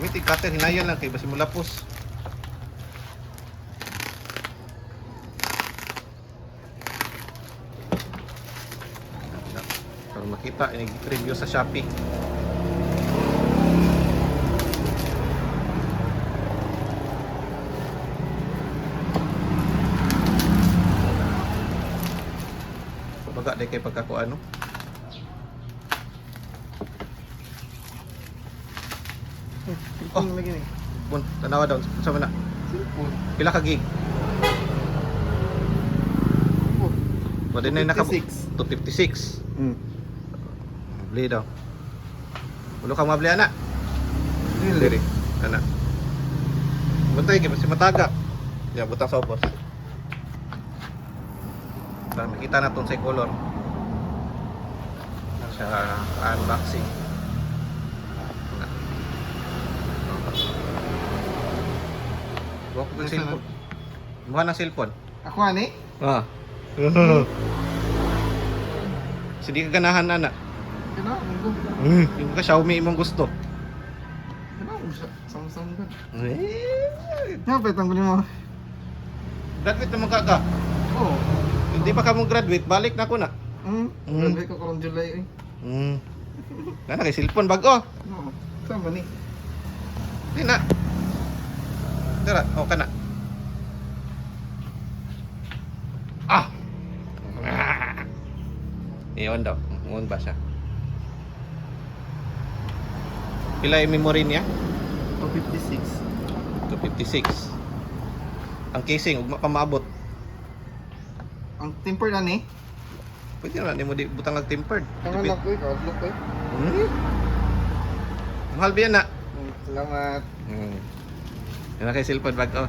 gamitin cutter, hinayan lang kay basi mo lapos. Para makita ini review sa Shopee. Baga dai kay pagkakuan no. Oh, lagi ni. Bon, tanawa daw sa mana. Cellphone. Pila ka gig? Oh, Wala na naka 256. 256. Beli daw. Ulo ka mabli ana. Diri. Ana. Buntay kay basi mataga. Ya butang sa ubos. Para makita naton sa color. Sa unboxing. Buka ko yung cellphone. Buka ng cellphone. Ako ani? Ah. Sige ka ganahan ana. Kana, munggo. Yung ka Xiaomi imong gusto. Kana, Samsung kan. Eh. Nga pa itang mo. Graduate naman ka. Oh. Hindi pa ka mong graduate, balik na ako na. Grabe ko karong July eh. Nana kay cellphone bago. Oo. Saan ba ni? Di na. Tara, ka na. Ah! Iyon daw. Ngun ba siya? Pila yung memory niya? 256. 256. Ang casing, ugma pa maabot. Ang tempered ani? Pwede na, hindi mo di butang nag-tempered. Tangan lang ko eh, outlook ko eh. Mahal ba yan na? Salamat. Yan na kay cellphone bag. Oh.